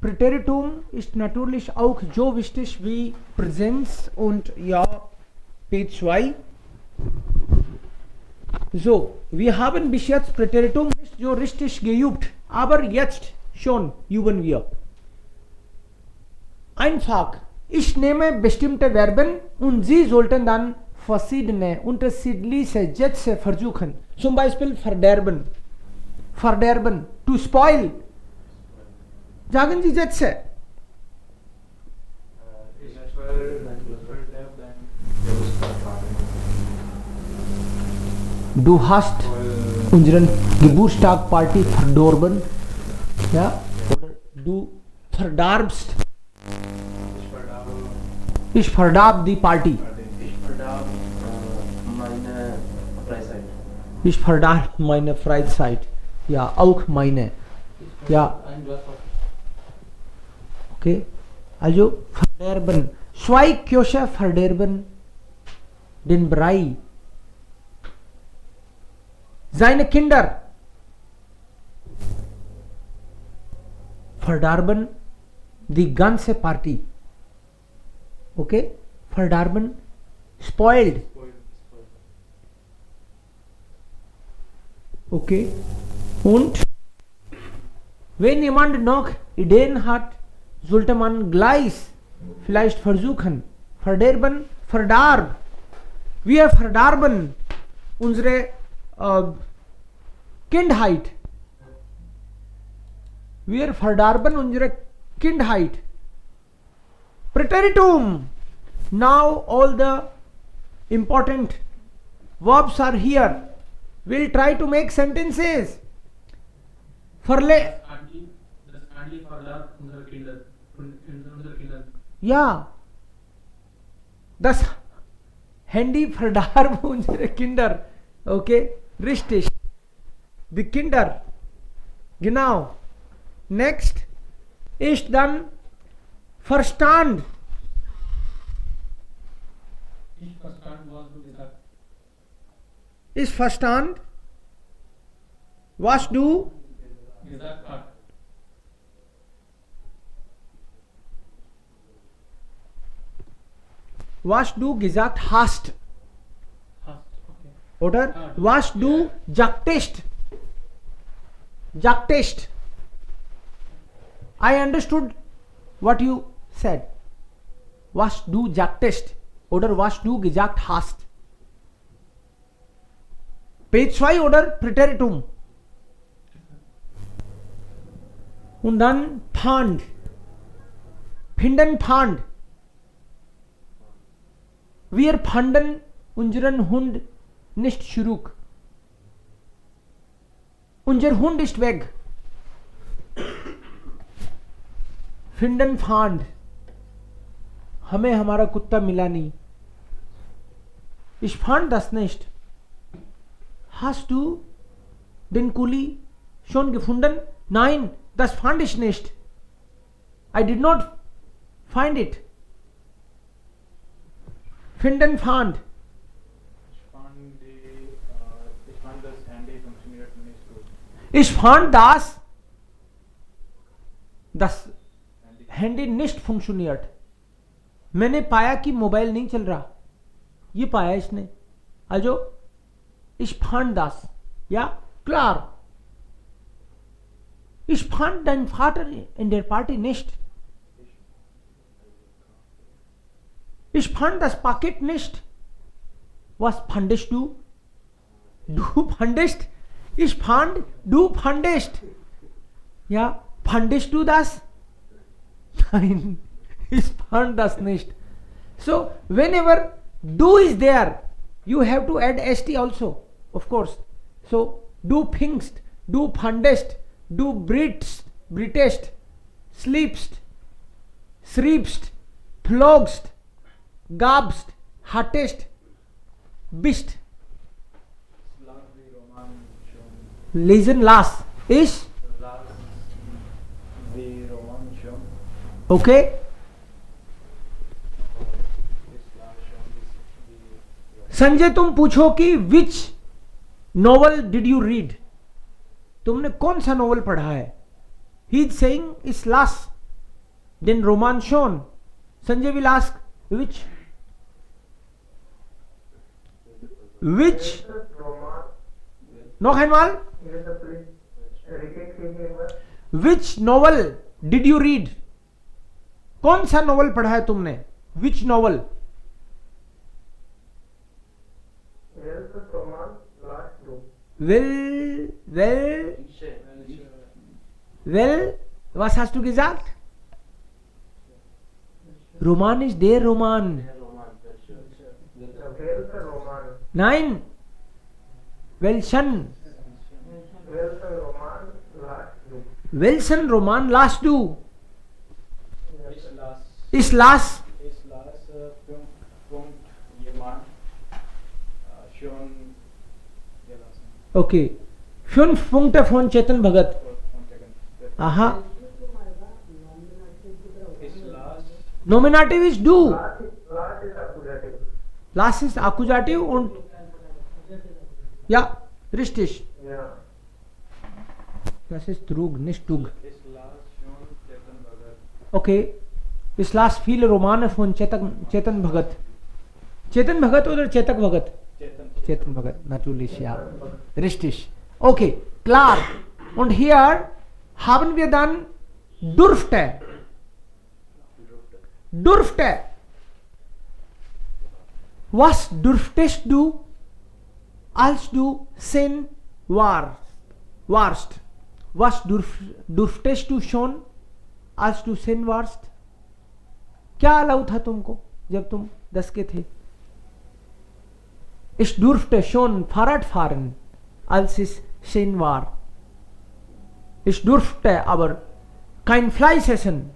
Präteritum ist natürlich auch so wichtig wie Präsenz und ja, P2. So, wir haben bis jetzt Präteritum nicht so richtig geübt, aber jetzt schon üben wir. Einfach, ich nehme bestimmte Verben und Sie sollten dann verschiedene, unterschiedliche Sätze versuchen. Zum Beispiel verderben. Verderben, to spoil. Sagen Sie Sätze. Du hast unseren Geburtstagparty verdorben. Ja? Oder du verdarbst. Ich verdarb die Party. Ich verdarb meine Freizeit. Ja, auch meine. Ja. Okay. Also verderben. Zwei Köche verderben den Brei. Seine Kinder verdarben die ganze Party. Okay? Verdarben, spoiled. Okay? Und wenn jemand noch Ideen hat, sollte man gleich vielleicht versuchen. Verderben, verdarb. Wir verdarben unsere Kindheit. Wir verdarben unsere Kindheit. Präteritum. Now all the important verbs are here. We'll try to make sentences. Ja. Das Handy verdarb unsere Kinder. Okay, richtig. Die Kinder. Genau. Next ist dann Verstand. Ist Verstand, was du gesagt hast. Was du gesagt hast. Oder was du sagtest. Sagtest. I understood what you said. Was du sagtest. Oder was du gesagt hast. P2 oder Präteritum. Und dann Pfand. Finden Pfand. Wir fanden unseren Hund nicht zurück. Unser Hund ist weg. Finden Pfand. हमें हमारा कुत्ता मिला नहीं. Ich fand das nicht. Hast du den Kuli schon gefunden? Nein, das fand ich nicht. I did not find it. Finden Pfand. Ich fand das Handy nicht funktioniert. मैंने पाया कि mobile नहीं चल रहा. ये पाया इसने. Also ich fand das. Ja, klar. Ich fand deinen Vater in der Party nicht. Ich fand das Paket nicht. Was fandest du? Du fandest? Ich fand, du fandest. Ja, fandest du das? Nein, ich fand das nicht. So, whenever do is there, you have to add st also, of course. So, du pfingst, du fandest, du brittest, sleepst, schriebst, pflogst, gabst, hattest, bist. Lesen, las. Ich? Okay? Sanjay तुम पूछो कि which novel did you read. तुमने कौन सा novel पढ़ा है. He is saying इस last Then Roman shown. Sanjay will ask, which noch einmal, which novel did you read? कौन सा नॉवल पढ़ा है तुमने? Which novel? Well, was hast du gesagt? Roman ist der Roman. Nein. Welchen? Welchen Roman las du? Ich las okay. 5 Punkte von Chetan Bhagat. Aha. Nominative ist du. Last ist Akkusativ und ja, richtig. Das ist Trug, nicht Tug. Okay. Ich las viele Romane von Chetan Bhagat. Chetan Bhagat oder Chetak Bhagat? Chetan Bhagat, natürlich, ja. Richtig. Okay, klar. Und hier haben wir dann durfte. Durfte. Was durftest du, als du 10 warst? Was durftest du schon, als du 10 warst? क्या allow था तुमको जब तुम 10 के थे? Ich durfte schon Fahrrad fahren, als ich 10 war. Ich durfte aber kein Fleisch essen.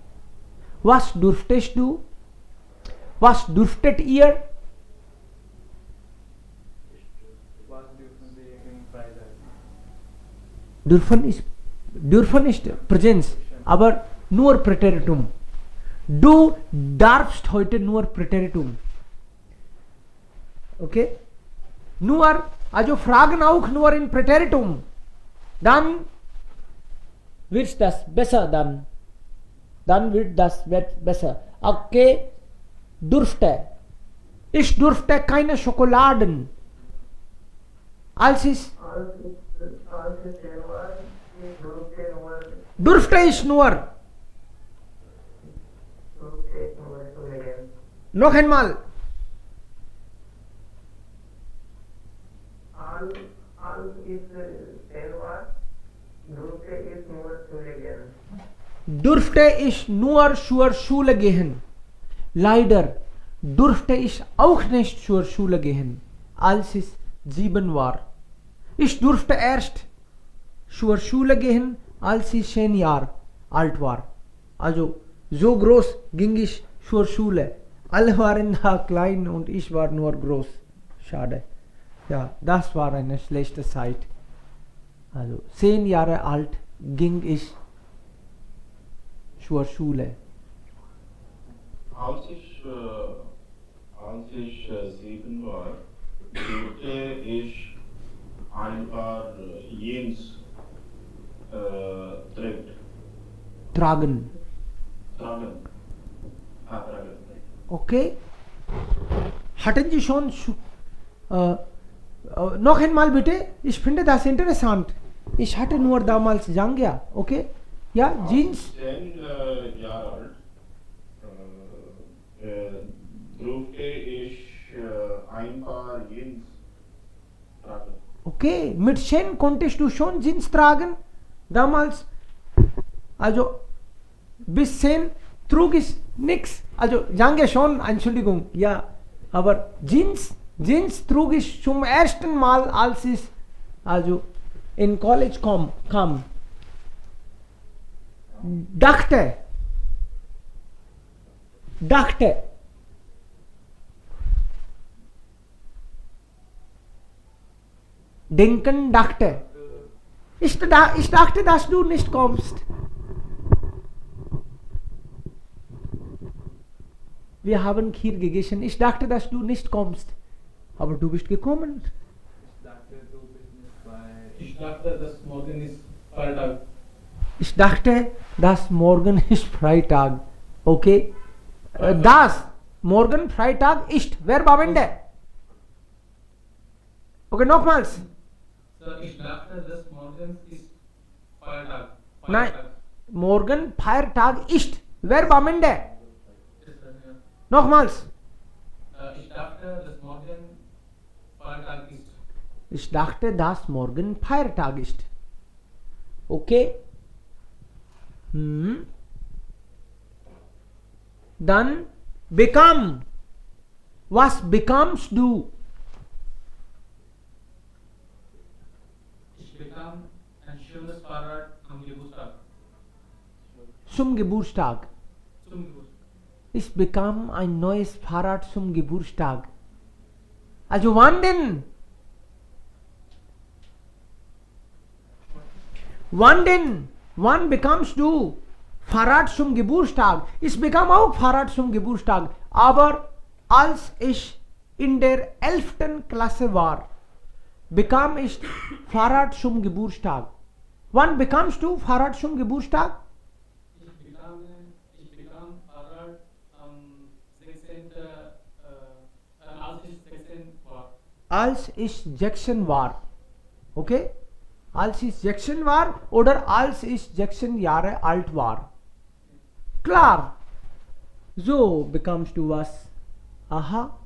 Was durftest du? Was durftet ihr? Dürfen ist Präsenz, aber nur Präteritum. Du darfst heute nur Präteritum. Okay? Nur, also Fragen auch nur in Präteritum. Dann wird das besser dann. Dann wird das besser. Okay, durfte. Ich durfte keine Schokoladen. Als ich durfte ich nur. Noch einmal. Durfte ich nur zur Schule gehen. Leider durfte ich auch nicht zur Schule gehen, als ich 7 war. Ich durfte erst zur Schule gehen, als ich 10 Jahre alt war. Also so groß ging ich zur Schule. Alle waren da klein und ich war nur groß. Schade. Ja, das war eine schlechte Zeit. Also 10 Jahre alt ging ich zur Schule. Als ich 7 war, durfte ich ein paar Jeans Tragen. Okay. Hatten Sie schon noch einmal bitte? Ich finde das interessant. Ich hatte nur damals Jangya. Okay? Ja, Jeans. 10 Jahre alt durfte ich ein paar Jeans tragen. Okay, mit 10 konntest du schon Jeans tragen? Damals, also bis 10 trug ich nix. Also Jangya schon, Entschuldigung, ja. Aber Jeans trug ich zum ersten Mal, als ich also in College kam. Dachte. Denken dachte. Ich dachte, dass du nicht kommst. Wir haben Kheer gegessen. Ich dachte, dass du nicht kommst. Aber du bist gekommen. Ich dachte, dass morgen ist Freitag. Ich dachte, dass morgen ist Freitag. Okay. Das, morgen, Freitag, ist. Verb am Ende. Okay, nochmals. Sir, ich dachte, des Morgens ist Feiertag. Nein. Morgen, Feiertag, ist. Verb am Ende. Nochmals. Ich dachte, des Morgen Feiertag ist. Ich dachte, dass morgen Feiertag ist. Okay. Dann become. Was becomes du? Ich bekam ein schönes Fahrrad am Geburtstag. Zum Geburtstag. Zum Geburtstag. Ich bekam ein neues Fahrrad zum Geburtstag. Also wann denn? Wann denn? Wann bekommst du Fahrrad zum Geburtstag? Ich bekam auch Fahrrad zum Geburtstag, aber als ich in der 11. Klasse war, bekam ich Fahrrad zum Geburtstag. Wann bekommst du Fahrrad zum Geburtstag? Ich bekam Fahrrad am 16. Als ich 16 war. Als ich 16 war. Okay? Als ich 16 war oder als ich 16 Jahre alt war. Klar. So bekommst du was. Aha.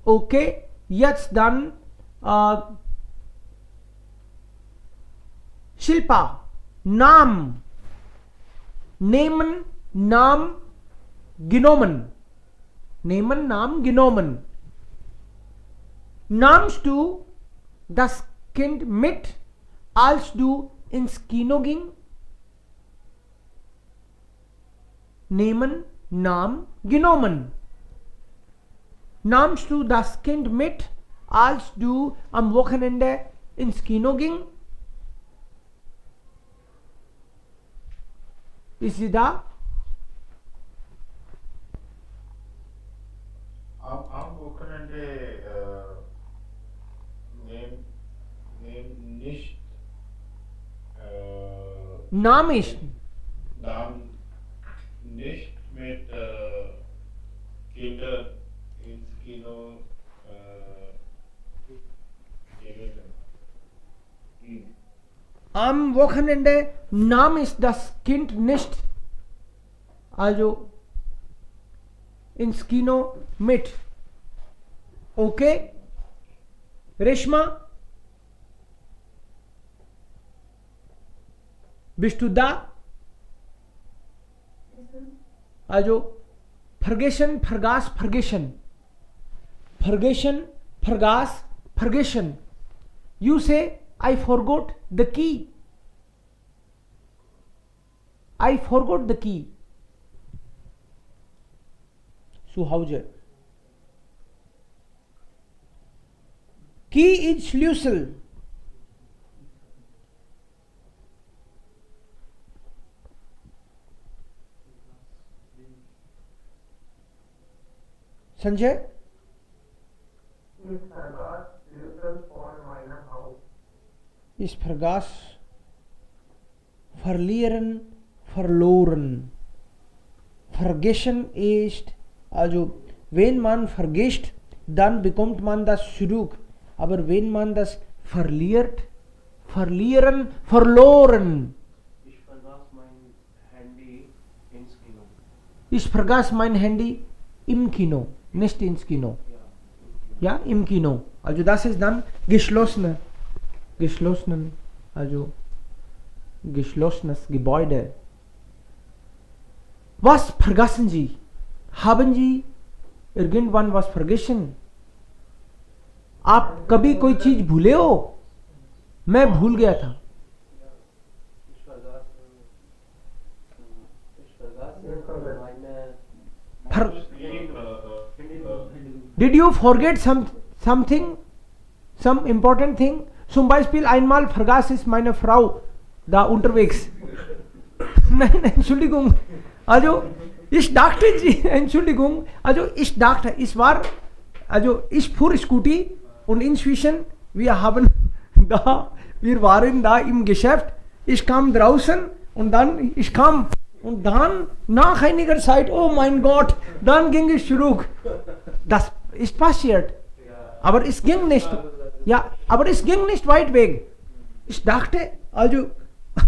Okay. Jetzt dann Shilpa. Naam. Nehmen, Naam, genommen. Nehmen, Naam, genommen. Nahmst du das Kind mit, als du ins Kino ging? Nehmen, Naam, genommen. Nahmst du das Kind mit, als du am Wochenende ins Kino ging? Ist sie da? Am Wochenende nicht Nahm ich. nahm nicht mit Kindern ins Kino gehen. Am Wochenende nahm ich das Kind nicht, also ins Kino mit. Okay? Reshma? Bist du da? Also, vergessen, vergaß, vergessen. Vergessen, vergaß, vergessen. You say, I forgot the key. I forgot the key. So how's it? Key is Schlüssel. Sanjay? Ich vergaß, verlieren, verloren. Vergessen ist, also wenn man vergisst, dann bekommt man das zurück. Aber wenn man das verliert, verlieren, verloren. Ich vergaß mein Handy ins Kino. Ich vergaß mein Handy im Kino, nicht ins Kino. Ja, im Kino. Also das ist dann geschlossenen, also geschlossenes Gebäude. Was vergaßen Sie? Haben Sie irgendwann was vergessen? आप कभी कोई चीज भूले हो? मैं भूल गया था. Did you forget something? Some important thing? Zum Beispiel einmal vergaß ich meine Frau da unterwegs. Nein, Entschuldigung. Also, ich dachte, Entschuldigung, also ich dachte, ich fuhr Scooty und inzwischen, wir waren da im Geschäft, ich kam draußen und dann, ich kam Und dann, nach einiger Zeit, oh mein Gott, dann ging es zurück. Das ist passiert. Aber es ging nicht. Ja, aber es ging nicht weit weg. Ich dachte, also,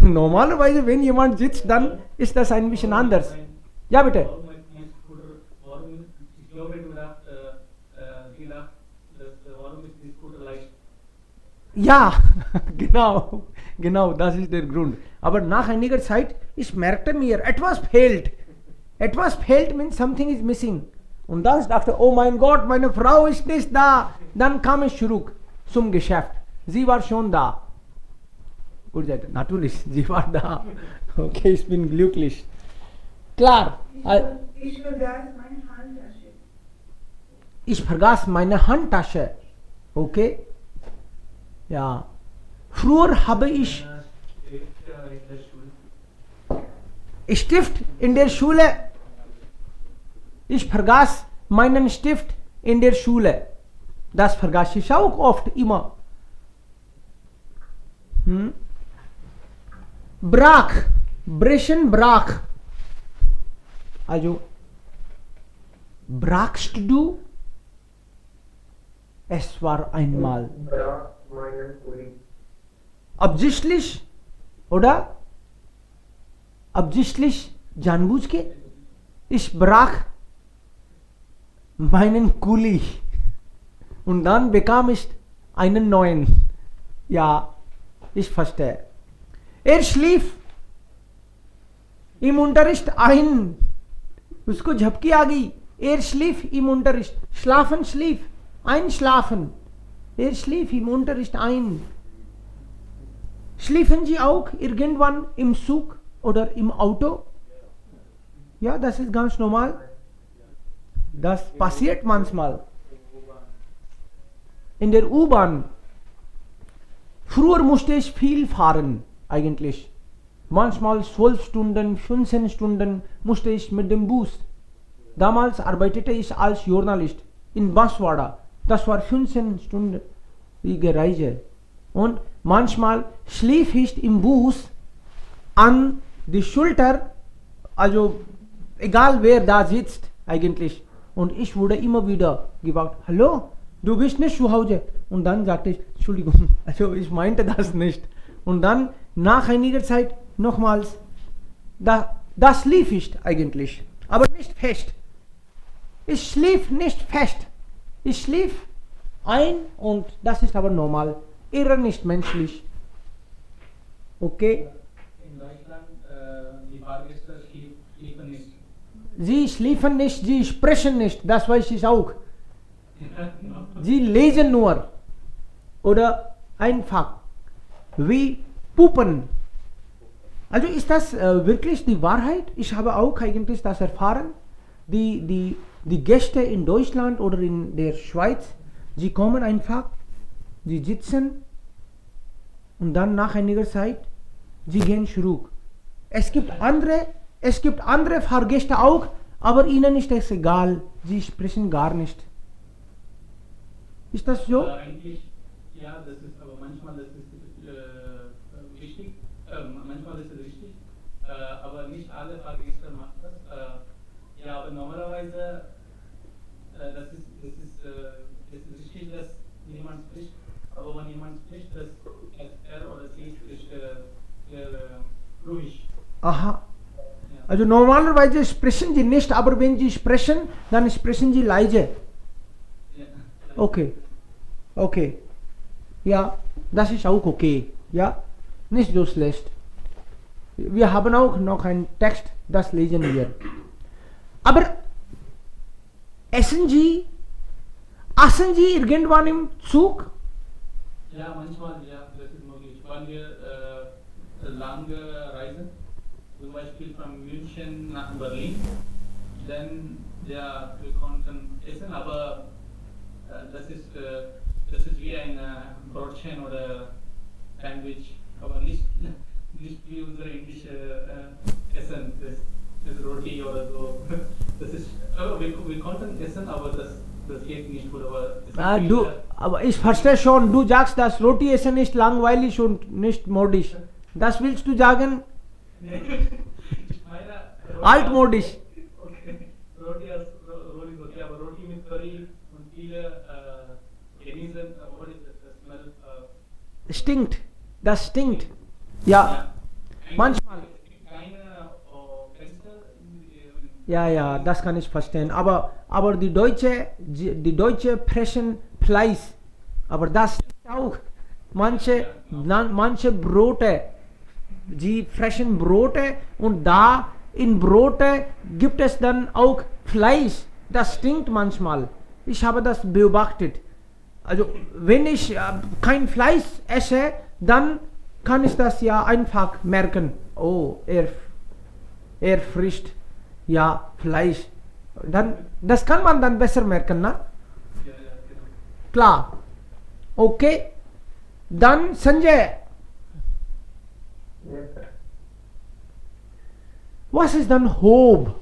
normalerweise, wenn jemand sitzt, dann ist das ein bisschen anders. Ja, bitte. Ich glaube, du hast gedacht, warum ist die Scooter leicht? Ja, genau, das ist der Grund. Aber nach einiger Zeit, ich merkte mir, etwas fehlt. Etwas fehlt, means something is missing. Und dann dachte, oh mein Gott, meine Frau ist nicht da. Dann kam ich zurück zum Geschäft. Sie war schon da. Gut, natürlich, sie war da. Okay, ich bin glücklich. Klar. Ich vergaß meine Handtasche. Ich vergaß meine Handtasche. Okay? Ja. Früher habe ich Stift in der Schule. Ich vergaß meinen Stift in der Schule. Das vergaß ich auch oft, immer. Brach. Also, brachst du? Es war einmal. Brach meinen Kuli. Absichtlich oder absichtlich जानबूझ के ich brach meinen Kuli und dann bekam ich einen neuen. Ja, ich verstehe. Er schlief im Unterricht ein. उसको झपकी आ गई. Er schlief im Unterricht. Schlafen, schlief. Einschlafen. Er schlief im Unterricht ein. Schliefen Sie auch irgendwann im Zug oder im Auto? Ja, das ist ganz normal. Das passiert manchmal. In der U-Bahn. Früher musste ich viel fahren, eigentlich. Manchmal 12 Stunden, 15 Stunden musste ich mit dem Bus. Damals arbeitete ich als Journalist in Banswara. Das war 15 Stunden Reise. Und manchmal schlief ich im Bus an die Schulter, also egal wer da sitzt eigentlich. Und ich wurde immer wieder gefragt, hallo, du bist nicht zu Hause. Und dann sagte ich, Entschuldigung, also ich meinte das nicht. Und dann nach einiger Zeit nochmals, das schlief ich eigentlich, aber nicht fest. Ich schlief nicht fest. Ich schlief ein und das ist aber normal. Eher nicht menschlich. Okay? In Deutschland, die Fahrgäste schliefen nicht. Sie schliefen nicht, sie sprechen nicht, das weiß ich auch. Sie lesen nur. Oder einfach wie Puppen. Also ist das wirklich die Wahrheit? Ich habe auch eigentlich das erfahren. Die Gäste in Deutschland oder in der Schweiz, sie kommen einfach, sie sitzen und dann nach einiger Zeit, sie gehen zurück. Es gibt andere Fahrgäste auch, aber ihnen ist es egal, sie sprechen gar nicht. Ist das so? Eigentlich, ja, das ist, aber manchmal das ist wichtig, manchmal ist es richtig, aber nicht alle Fahrgäste machen das. Ja, aber normalerweise, das ist richtig, dass jemand spricht, aber wenn jemand spricht, dass er oder sie ist ruhig. Aha. Ja. Also normalerweise sprechen sie nicht, aber wenn sie sprechen, dann sprechen sie leise. Ja. Okay. Ja, das ist auch okay. Ja, nicht so schlecht. Wir haben auch noch einen Text, das lesen wir. Aber aßen Sie irgendwann im Zug? Ja, manchmal, ja, das ist möglich. Wenn wir lange reisen, zum Beispiel von München nach Berlin, dann ja, wir konnten essen, aber das ist wie ein Brötchen oder Sandwich, aber nicht wie unsere indische Essen, das Roti oder so. Das ist, wir konnten essen, aber das geht nicht gut. Aber ich verstehe schon, du sagst, das Roti essen ist langweilig und nicht modisch. Das willst du sagen? Ich meine, alt mode ist. Okay. Roti as roll is okay, but roti with curry und viele Chinesen, what is the smell? Stinkt. Das stinkt. Ja, manchmal. Keine Fenster. Ja, das kann ich verstehen. Aber die deutsche fressen Fleisch. Aber das auch. Manche Brote, die fressen Brote und da in Brote gibt es dann auch Fleisch. Das stinkt manchmal. Ich habe das beobachtet. Also wenn ich kein Fleisch esse, dann kann ich das ja einfach merken. Oh, er frisst ja Fleisch. Dann, das kann man dann besser merken, ne? Ja, genau. Klar. Okay. Dann Sanjay. Yes, sir. Was ist dann Hob?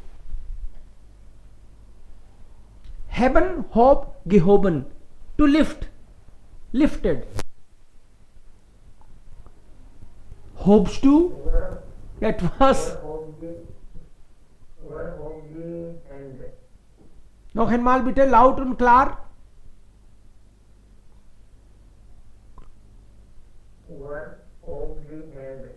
Heben, Hob, gehoben. To lift. Lifted. Hobst du etwas? Were only and Noch einmal bitte laut und klar. were only and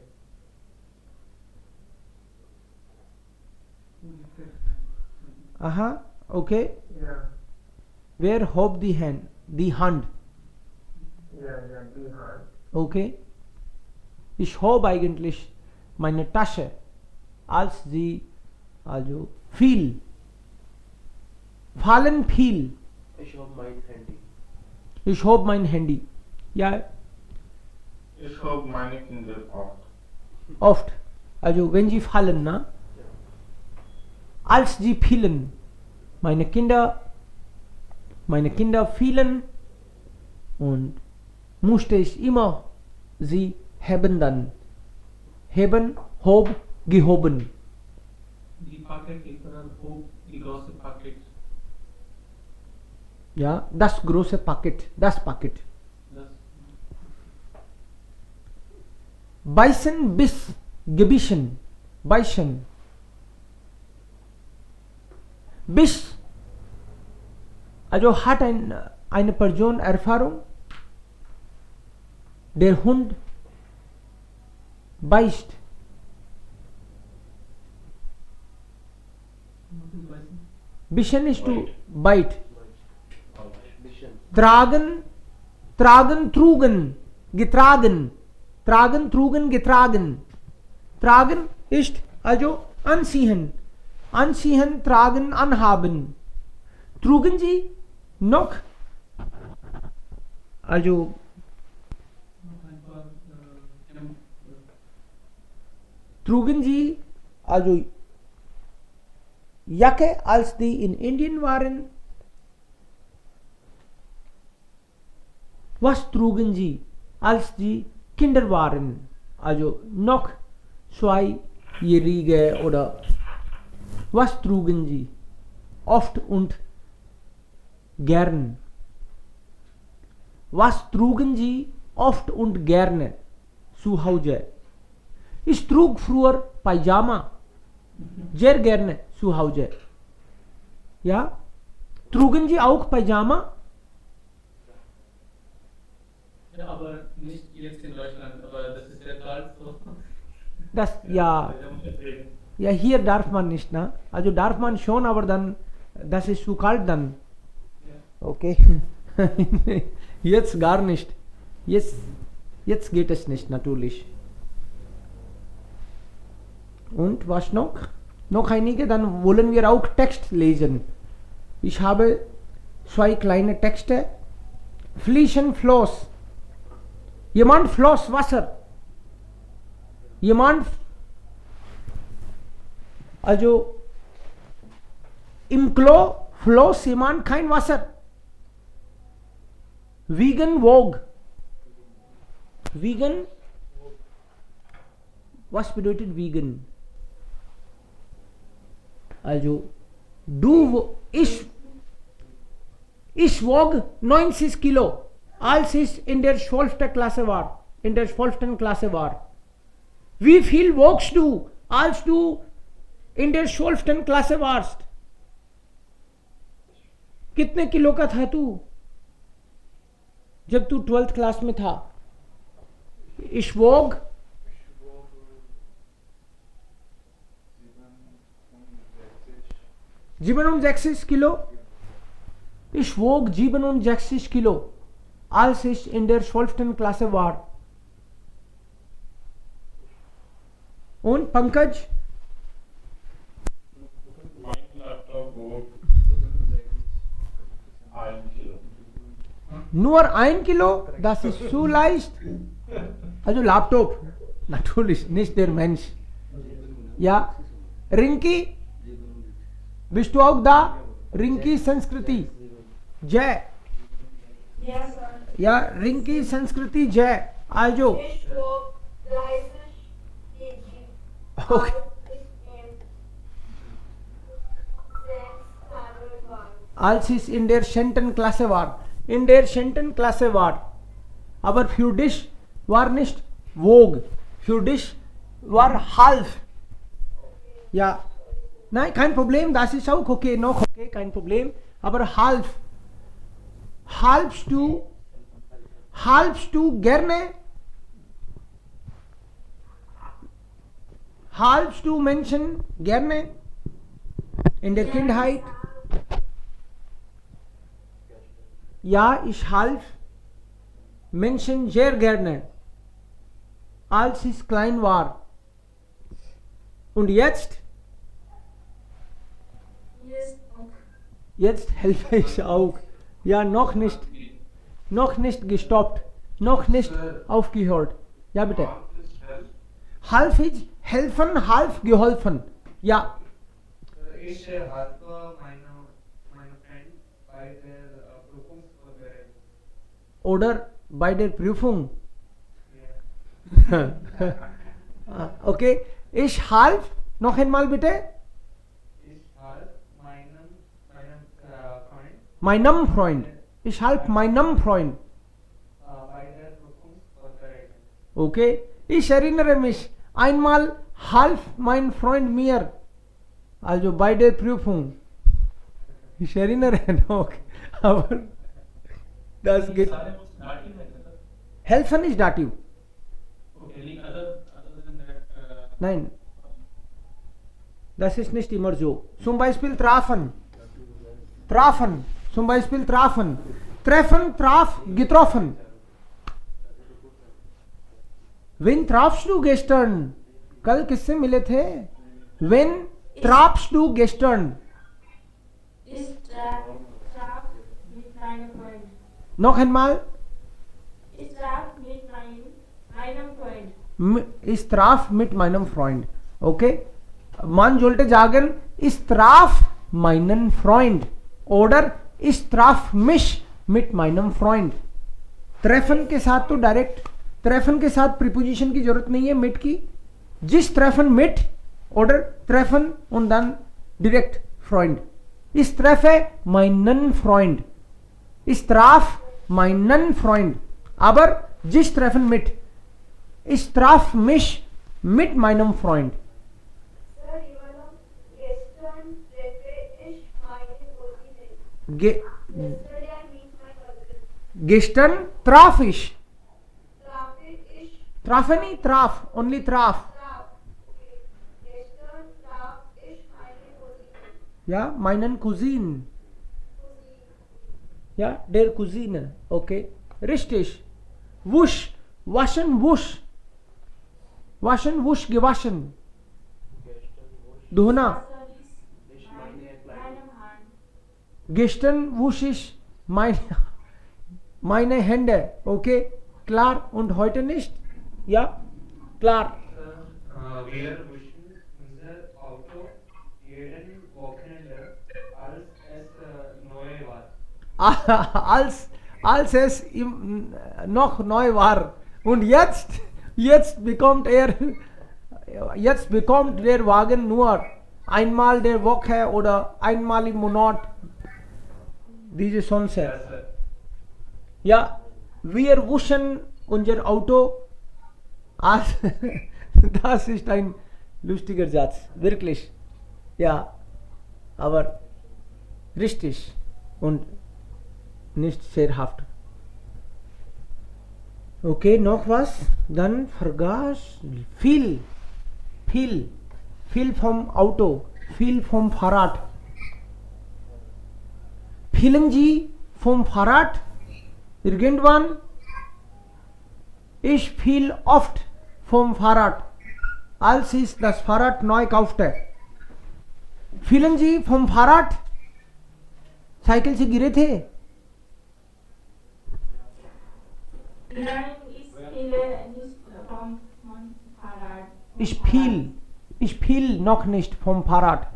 Aha, okay. yeah, Where hob the hand? The hand. yeah, the hand. Okay. Ich hob eigentlich meine Tasche, als sie also fiel. Fallen fiel. Ich habe mein Handy. Ich hob mein Handy. Ja, Ich habe meine Kinder oft. oft. Also wenn sie fallen, na? Als sie fielen. Meine Kinder fielen und musste ich immer sie heben dann. Heben, hob, gehoben. Die Paket ist dann hoch, die große Paket. Ja, das große Paket, das Paket. Das Beißen, Biss, gebissen, beißen. Biss. Also hat eine Person Erfahrung, der Hund beißt. Bischen ist to bite. Mission. Tragen, trugen, getragen. Tragen, trugen, getragen. Tragen ist also anziehen. Anziehen, tragen, anhaben. Trugen Sie noch? Also noch ein paar trugen Sie also Jacke, als die in Indien waren? Was trugen Sie, als die Kinder waren? Also noch 2-Jährige oder was trugen Sie? Oft und gern. Was trugen Sie oft und gerne zu Hause? Ich trug früher Pyjama. Sehr gerne zu Hause. Ja? Trugen Sie auch Pyjama? Ja, aber nicht jetzt in Deutschland, aber das ist sehr kalt so. Das, ja. Ja, hier darf man nicht, ne? Also darf man schon, aber dann, das ist zu kalt dann. Ja. Okay. Jetzt gar nicht. Jetzt geht es nicht, natürlich. Und was noch? Noch einige, dann wollen wir auch Text lesen. Ich habe 2 kleine Texte. Fließen, floss. Jemand floss Wasser. Jemand, also im Klo floss jemand kein Wasser. Wiegen, wog. Wiegen, was bedeutet wiegen? Also, ich wog 90 Kilo, als ich in der 12. Klasse war. Wie viel wogst du, als du in der 12 ton क्लासे वार्स्ट, कितने kilo का था तू जब तू 12th class में था? इश्वोग $67 Kilo. Ich wog 67 Kilo, als ich in der 12. Klasse war. Und Pankaj? Mein Laptop wog 1 Kilo. Nur 1 Kilo? Das ist zu leicht. Also Laptop, natürlich nicht der Mensch. Ja, Rinki? Bist du auch da? Rinki Sanskriti. Jai. Yes, sir. Ja, Rinki Sanskriti Jai. Also. Ich wog 30 kg. Okay. Als ich in der 10. Klasse war. In der 10. Klasse war. Aber für dich war nicht wog. Für dich war half. Ja. Nein, kein Problem, das ist auch okay, noch okay, kein Problem. Aber half. Halbst du gerne? Halbst du Menschen gerne? In der Kindheit? Ja, ich half Menschen sehr gerne, als ich klein war. Und jetzt? Jetzt helfe ich auch. Ja, noch nicht gestoppt, noch nicht aufgehört. Ja, bitte. Half ist helfen, half geholfen. Ja. Ich helfe meine Friend bei der Prüfung vorbereiten. Oder bei der Prüfung. Ja. Okay. Ich half, noch einmal bitte. Ich helfe Meinem Freund. Ich half meinem Freund. bei der Prüfung vorbereiten. Okay. Ich erinnere mich, einmal half mein Freund mir. Also bei der Prüfung. Ich erinnere noch. Aber das geht. सारे books dative है sir? Helfen ist Dativ. Okay, any other than that? Nein. Das ist nicht immer so. Zum Beispiel trafen. Trafen. Zum Beispiel trafen. Treffen, traf, getroffen. Wen trafst du gestern? कल किससे मिले थे? Wen trafst du gestern? Ich traf mit meinem Freund. Noch einmal. Ich traf mit meinem Freund. Ich traf mit meinem Freund. Okay? Man sollte sagen, ich traf meinen Freund. Oder ich traf mich mit meinem Freund. Treffen के साथ तो direct treffen के साथ preposition की जरूरत नहीं है mit की. Just treffen mit oder treffen und dann direkt Freund. Ich treffe meinen Freund. Ich traf meinen Freund. Aber just treffen mit. Ich traf mich mit meinem Freund. Sir, gestern treffe ich meine Cousine. Yesterday I meet my cousin. Gestern traf ich. Ich Trafe nie, traf, only traf. traf. Okay. Gestern traf ich meine Cousine. Ja, meinen Cousin. Ja, der Cousine. Okay. Richtig. Wusch, waschen, wusch. Waschen, wusch, gewaschen. धोना. Ich meine Kleidung. Gestern wusch ich meine Hände. Okay. Klar. Und heute nicht? Ja. Klar. Wir wischen unser Auto jeden Wochenende, als es neu war. als es noch neu war. Und jetzt bekommt der Wagen nur einmal der Woche oder einmal im Monat. Diese Sonse. Yes, sir. Ja, wir wuschen unser Auto. Das ist ein lustiger Satz. Wirklich. Ja, aber richtig und nicht sehr haft. Okay, noch was? Dann vergaß viel vom Auto, viel vom Fahrrad. Vielen Sie vom Fahrrad? Irgendwann? Ich fiel oft vom Fahrrad, als ich das Fahrrad neu kaufte. Fielen Sie vom Fahrrad? Cycle से गिरे थे? Nein, ich spiele nicht vom Fahrrad. Ich fiel noch nicht vom Fahrrad.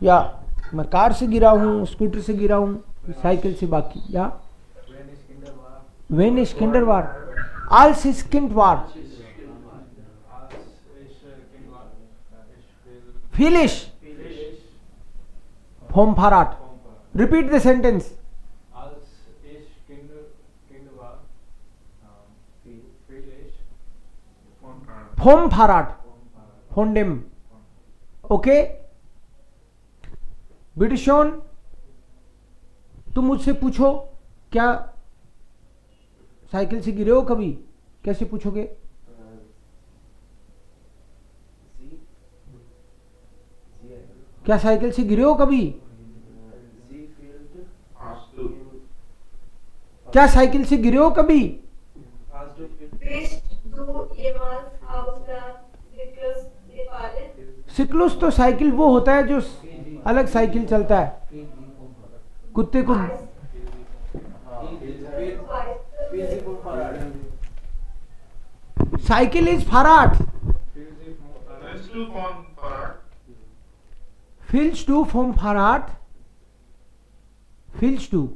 या मैं car से गिरा हूँ, scooter से गिरा हूँ, साइकिल से बाकी. या When ist Kinder war? Als ich Kind war. Fiel ich vom Fahrrad. Repeat the sentence. Als ich Kind war, fiel ich Vom Fahrrad. Von dem. Okay? Bitte schon. तुम मुझसे पूछो, क्या साइकिल से गिरे हो कभी? कैसे पूछोगे? क्या साइकिल से गिरे हो कभी? Hast du, क्या साइकिल से गिरे हो कभी? Bist du jemals auf der Cyklus gefallen? सिक्लुस तो साइकिल वो होता है जो अलग साइकिल चलता है, कुत्ते को. साइकिल इज फराट. willst du von Fahrrad? फिल्स टू फ्रॉम फराट. फिल्स टू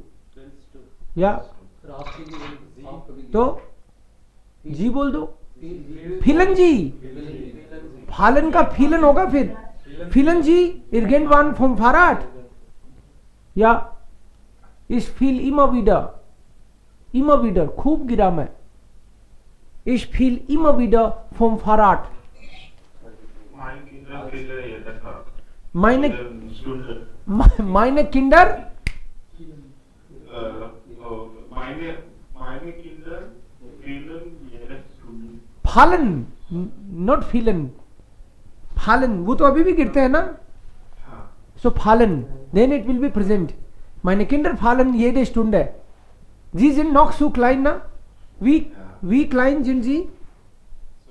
या तो जी बोल दो. फिलन जी. फालन का फिलन होगा फिर. फिलन जी irgendwann vom Fahrrad. या ich fiel immer wieder खूब गिरा मैं. Ich fiel immer wieder vom Fahrrad. Mein Kinder fielen jeden Tag. Meine Stunde. Kinder Meine Kinder fielen jede Stunde. fallen, not fielen. fallen, वो तो अभी भी गिरते हैं ना. हाँ. So fallen, then it will be present. Meine Kinder fallen jede Stunde. Sie sind noch so klein, na? Wie klein sind sie?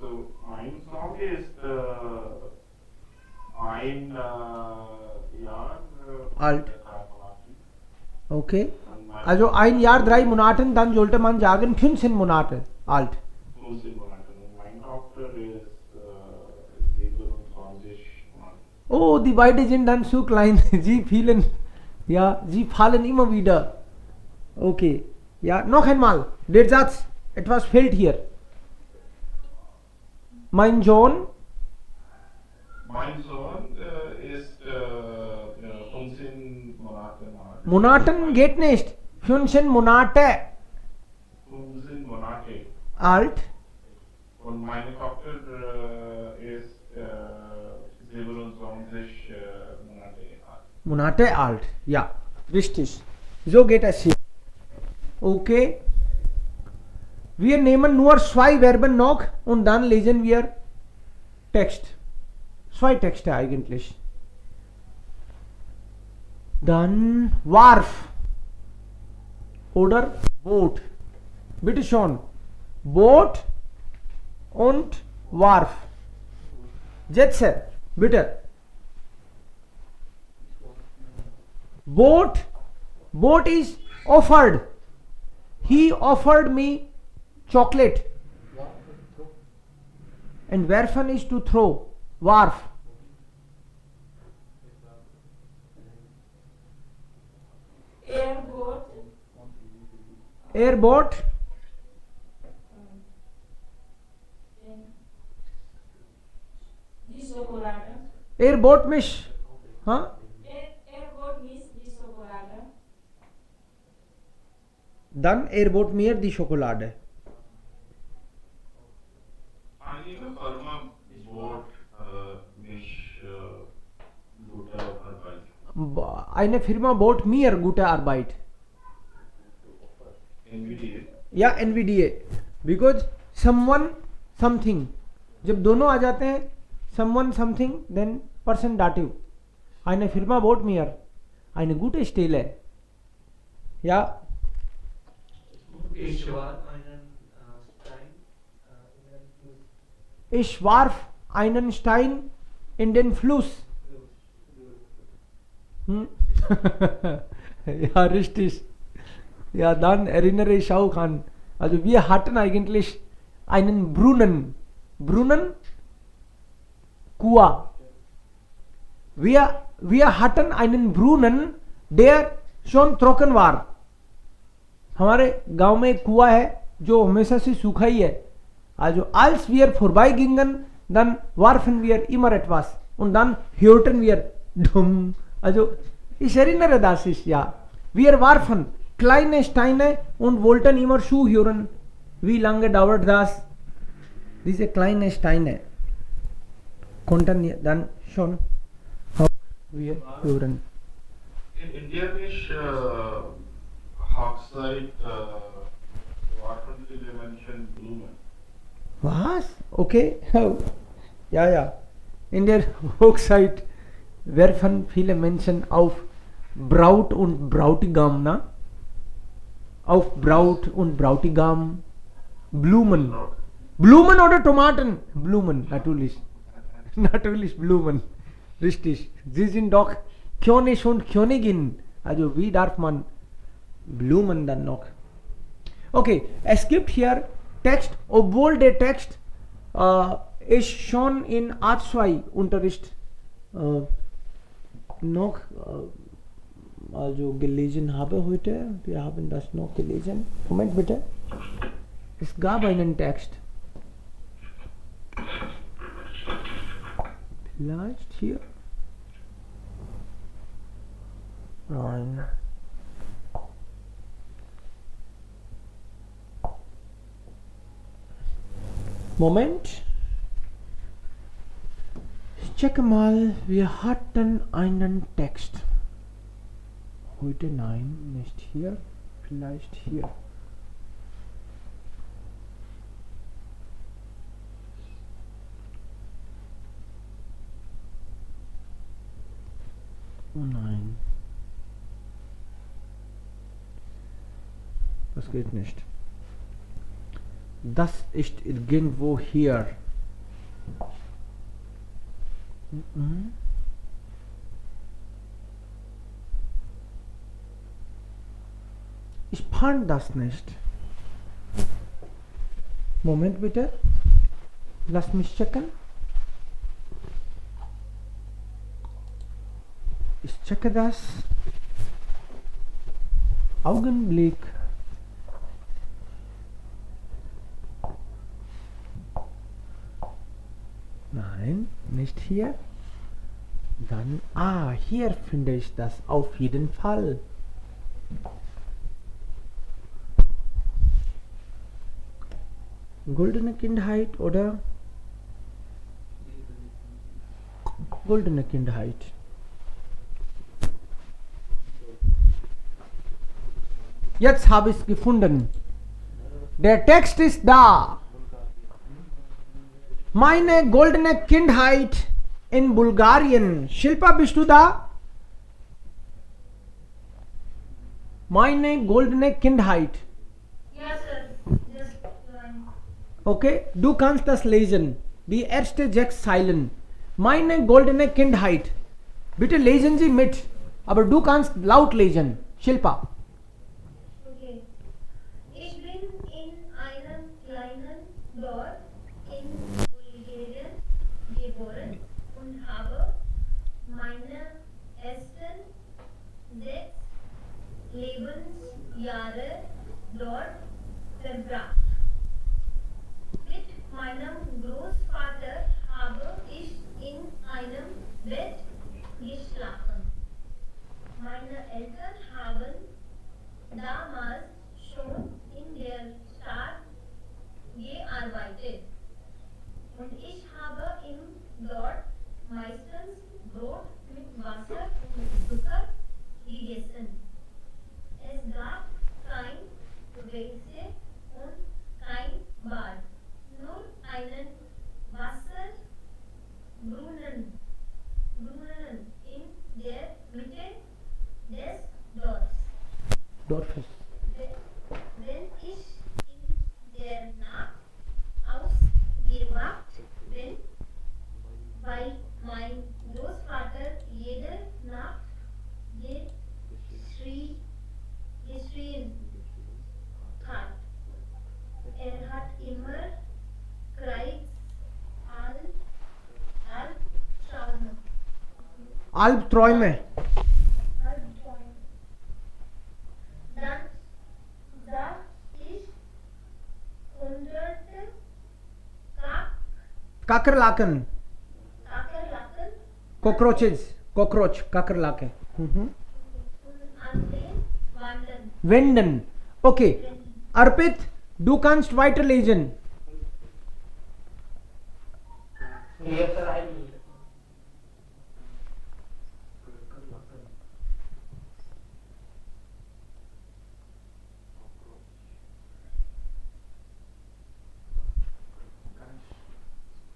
So, mein Sohn ist ein Jahr Alt. Okay. Also ein Jahr 3 Monaten, dann sollte man sagen 15 Monate alt. Mein Tochter ist 27 Monate. Oh, die beiden sind dann so klein. Sie fielen, ja, sie fallen immer wieder. Okay. Ja, noch einmal. Der Satz, etwas fehlt hier. Mein Sohn Ist 15 Monate alt. Monaten geht nicht. 15 Monate 15 Monate. alt. Und meine Tochter ist 27 Monate alt. Monate alt. Ja, richtig. So geht es hier. Okay. Wir nehmen nur 2 Verben noch und dann lesen wir Text. 2 Texte eigentlich. Dann warf oder Boot. Bitte schon. Boot und warf. Jetze, bitte. Boat is offered. He offered me chocolate. And werfen is to throw. Warf. Airboat. Die Schokolade. Airboat miss. Huh? Airboat miss die Schokolade. Dann Airboat mir die Schokolade. Einige Firma eine Firma bot mir gute Arbeit. NVDA. या NVDA, because someone something, जब दोनों आ जाते हैं someone something then person dative. Eine Firma bot mir eine gute Stelle. या Ich war einen Stein in den Fluss. ich warf einen Stein in den Fluss. Ja, richtig. Ja, dann erinnere ich auch an. Also wir hatten eigentlich einen Brunnen. Brunnen? Kua. Wir hatten einen Brunnen, der schon trocken war. हमारे गांव में एक कुआ है जो हमेशा से सूखा ही है. Also als wir vorbeigingen, dann warfen wir immer etwas und dann hörten wir dumm. Also ich erinnere das ist ja. Wir warfen kleine Steine und wollten immer zuhören. Wie lange dauert das? Diese kleinen Steine konnten wir dann schon wir hören. In India is Hawkside, what did they mention? Blumen. Was? Okay. Ja, ja. In der Hochzeit werfen viele Menschen auf Braut und Brautigam, na? Auf Braut und Brautigam Blumen. Blumen oder Tomaten? Blumen, natürlich. Natürlich Blumen. Richtig. Sie sind doch König und Königin. Also wie darf man Blumen dann noch? Okay, es gibt hier Text, obwohl der Text ich schon in A2 Unterricht noch also gelesen habe heute. Wir haben das noch gelesen. Moment bitte. Es gab einen Text. Vielleicht hier. Nein. Moment. Ich checke mal, wir hatten einen Text. Heute nein, nicht hier, vielleicht hier. Oh nein. Das geht nicht. Das ist irgendwo hier. Ich fand das nicht. Moment bitte. Lass mich checken. Ich checke das. Augenblick. Nein, nicht hier. Dann, hier finde ich das auf jeden Fall. Goldene Kindheit oder goldene Kindheit. Jetzt habe ich es gefunden. Der Text ist da. Meine goldene Kindheit in Bulgarien. Shilpa, bist du da? Meine goldene Kindheit. Ja, Sir. Just one. Okay, du kannst das lesen. Die erste 6 Zeilen. Meine goldene Kindheit. Bitte lesen Sie mit. Aber du kannst laut lesen. Shilpa. Okay. Ich bin in einem kleinen Dorf in Bulgarien geboren und habe meine ersten 6 Lebensjahre dort verbracht. Mit meinem Großvater habe ich in einem Bett geschlafen. Meine Eltern haben damals schon in der Stadt gearbeitet und ich habe ihm dort meistens Brot mit Wasser und Zucker Navigation. Es gab kein Weise und kein Bad, nur einen Wasserbrunnen in der Mitte des Dorfs. Dorfes. Wenn ich in der Nacht ausgewacht bin, weil mein Großvater jede Nacht geschrien hat. Er hat immer Albträume. Dann sah ich hunderte Kakerlaken. Kakerlaken Cockroaches. Kakerlake. und an den Wänden. Wenden. Okay. Arpit, du kannst weiterlesen. Yes, sir, I will.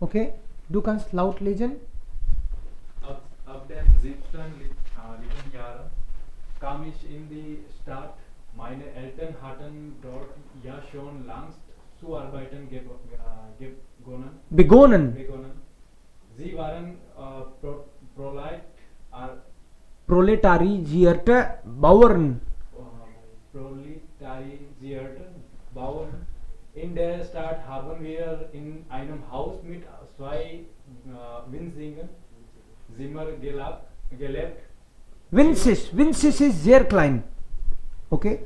Okay. Du kannst laut lesen. Ab dem 7. Lebensjahr kam ich in die Stadt. Meine Eltern hatten dort ja schon längst zu arbeiten Begonnen. Sie waren Proletarisierte Bauern. proletarisierte Bauern. In der Stadt haben wir in einem Haus mit zwei winzigen Zimmer gelebt. Winzig ist sehr klein. Okay.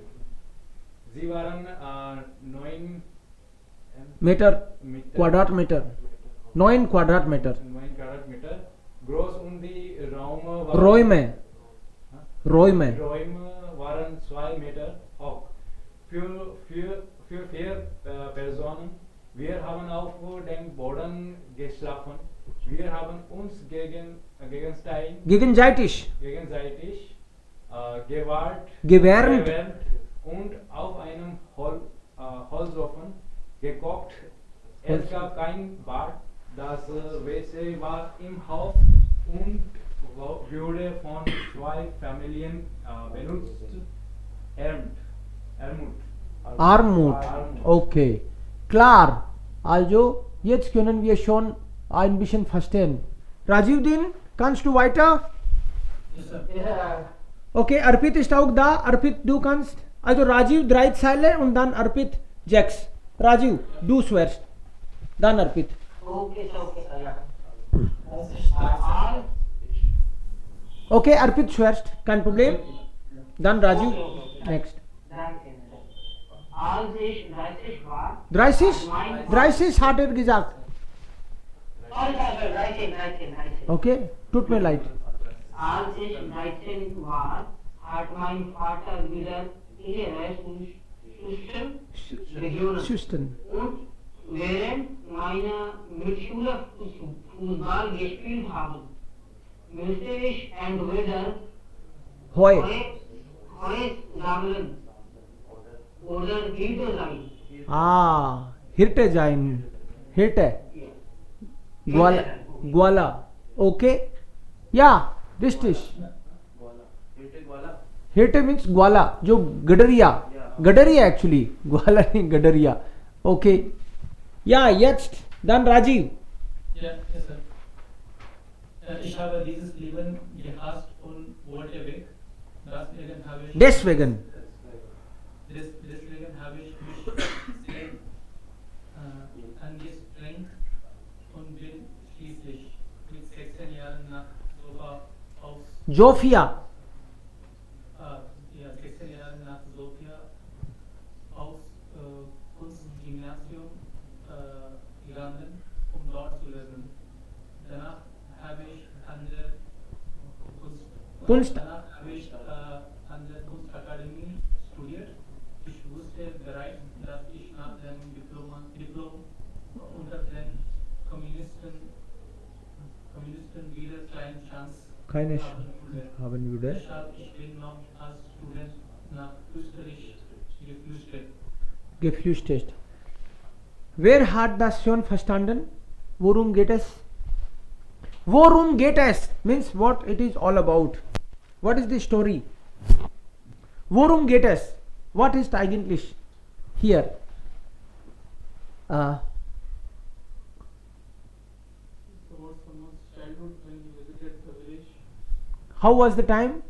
Sie waren 9 Quadratmeter. 9 Quadratmeter. 9 Quadratmeter groß und die Räume waren 2 Meter hoch. Für 4 Personen. Wir haben auf dem Boden geschlafen. Wir haben uns gegenseitig gewärmt und auf einem Holzofen gekocht. Es gab kein Bad, das WC war im Haus und wurde von 2 Familien benutzt. Armut. Okay. Klar. Also, jetzt können wir schon ein bisschen verstehen. Rajiv, kannst du weiter? Yes, sir. Yeah. Okay, Arpit ist auch da. Arpit, du kannst. Also Rajiv 3 Zeile und dann Arpit 6. Rajiv, du zuerst. Dann Arpit. Okay, yeah. Okay, Arpit zuerst. Kein Problem. Dann Rajiv. Next. Als ich 30 war, 30? 30 hat er gesagt. sorry, 19. Okay, tut mir leid. Als ich 13 war, hat mein Vater wieder ihre Schüchtern. und während meiner Mitschüler Fußball gespielt haben, müsste ich entweder Heu. Heu sammeln oder Hirte sein. Hirte sein. Hirte. Gwala. Okay. Yeah, richtig. Hirte means Gwala. जो गडरिया. Gadaria actually. Gwala नहीं गडरिया. Okay. Yeah, jetzt. Dann Rajiv. Ja, yes, sir. Ich habe dieses Leben gehasst und wollte weg. Deswegen habe ich Deswegen. deswegen habe ich mich sehr angestrengt und bin schließlich mit 16 Jahren nach Sofia. 16 Jahre nach Sofia aufs Kunstgymnasium gegangen, um dort zu lernen. Danach habe ich an der an der Kunstakademie studiert. Ich wusste bereits, dass ich nach dem Diplom unter den Kommunisten wieder keine Chance keine haben würde. haben würde. Deshalb ich bin noch als Student nach Österreich geflüchtet. Geflüchtet. Wer hat das schon verstanden? Worum geht es? Worum geht es means what it is all about. What is the story? Worum geht es? What ist eigentlich here? Towards someone's childhood when you visited the village. How was the time?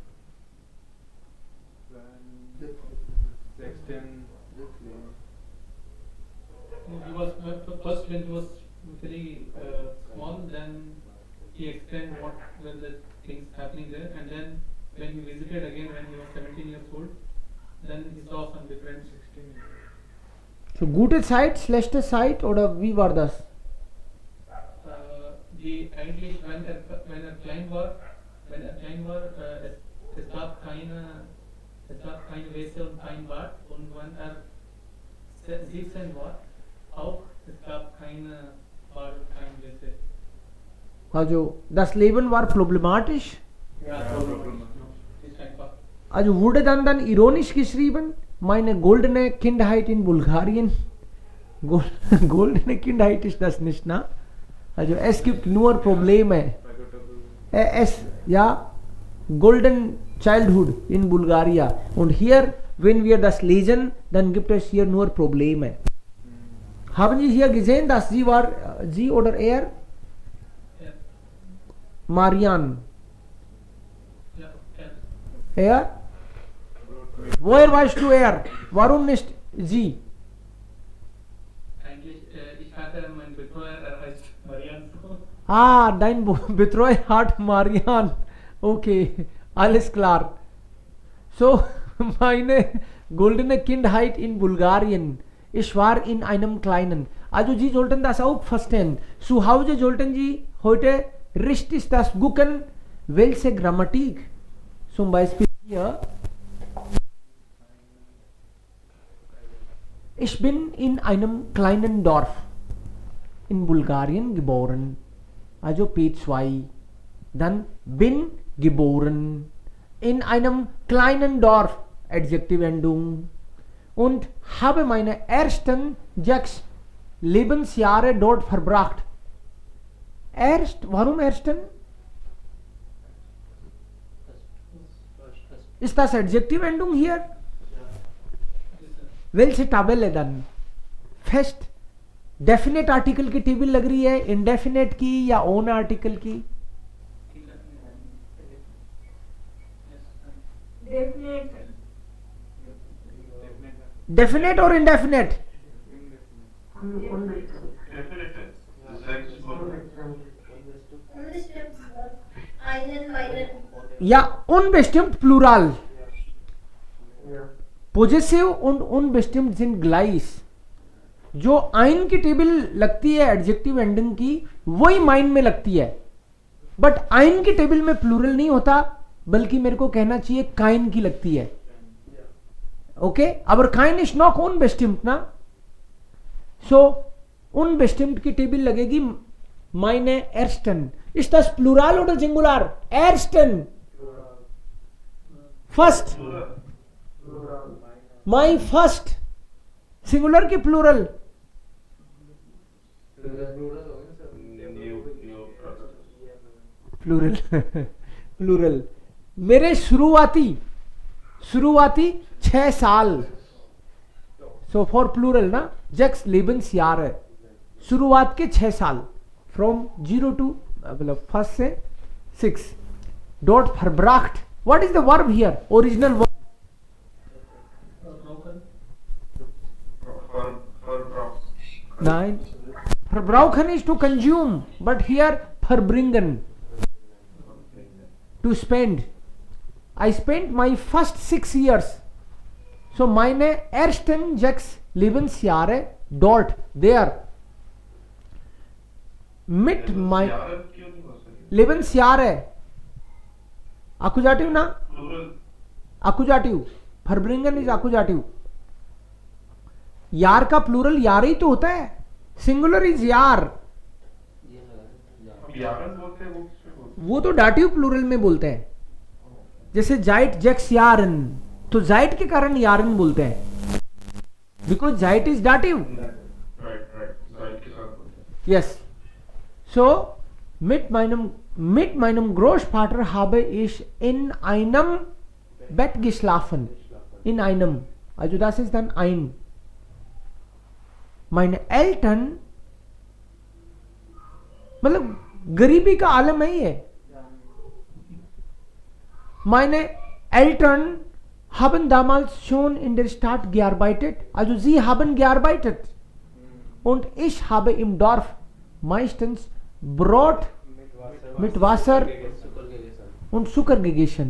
Sexton. He was first when he was very small. Then he explained what were the things happening there, and then when he visited again when he was 17 years old, then he saw some different 16. So gute Zeit, schlechte Zeit oder wie war das? Die eigentlich wenn er klein war, es gab keine Wäsche und kein Bad, und wenn er 17 war, auch es gab keine Bad und kein Wäsche. Also das Leben war problematisch. Ja, ist einfach. Also wurde dann ironisch geschrieben, meine goldene Kindheit in Bulgarien. Goldene Kindheit ist das nicht, na? Also es gibt nur Probleme. Ja, Golden Childhood in Bulgaria. Und hier, wenn wir das lesen, dann gibt es hier nur Probleme. Haben Sie hier gesehen, dass sie oder er? Ja. Marian. Ja, Er? Woher weißt du er? Warum nicht sie? eigentlich, ich hatte meinen Betreuer, er heißt Marian. Ah, dein Betreuer hat Marian. Okay, alles klar. So, meine goldene Kindheit in Bulgarien. Ich war in einem kleinen. Also Sie sollten das auch verstehen. Zu Hause sollten Sie heute richtig das gucken, welche Grammatik. Zum Beispiel hier. Ich bin in einem kleinen Dorf in Bulgarien geboren. Also P2. Dann bin geboren in einem kleinen Dorf, Adjektivendung, und habe meine ersten 6 Lebensjahre dort verbracht. Warum ersten? Ist das Adjektivendung hier? welche tabelle dann? First definite article की table लग रही है, indefinite की या own article की? Definite और indefinite? या unbestimmt Plural. Possessive und unbestimmt sind gleich. जो आइन की टेबल लगती है एडजेक्टिव एंडिंग की, वही माइन में लगती है, बट आइन की टेबल में प्लूरल नहीं होता, बल्कि मेरे को कहना चाहिए काइन की लगती है. ओके, aber काइन इज नॉट unbestimmt ना. सो unbestimmt की टेबल लगेगी meine ersten. Ist das Plural oder Singular? Ersten. First. My first. Singular की plural? Plural. Plural. मेरे शुरुआती 6 साल. So for plural ना, 6 Lebensjahre. शुरुआत के 6 साल. From 0 to मतलब first से 6. Dort verbracht. What is the verb here? Original verb. Nein. Verbrauchen is to consume, but here verbringen. To spend. I spent my first 6 years. So meine ersten 6 Lebensjahre dort, there. Mit my Lebensjahre. Accusative na? Accusative. Verbringen is accusative. यार का plural यार ही तो होता है. Singular is यार. अब यारन बोलते हैं वो किसमें बोलते हैं? वो तो डाटिव प्लूरल में बोलते हैं, जैसे जाइट जेक्स यारन, तो जाइट के कारण यारन बोलते हैं, बिकॉज जाइट इज डाटिव. राइट जाइट के साथ बोलते हैं. Yes. So mit meinem Großvater habe ich in einem Bett geschlafen. In einem. Also das ist dann ein. Meine Eltern, मतलब गरीबी का आलम है ये. Meine Eltern haben damals schon in der Stadt gearbeitet. Also sie haben gearbeitet. Und ich habe im Dorf meistens Brot mit Wasser und Zucker gegessen.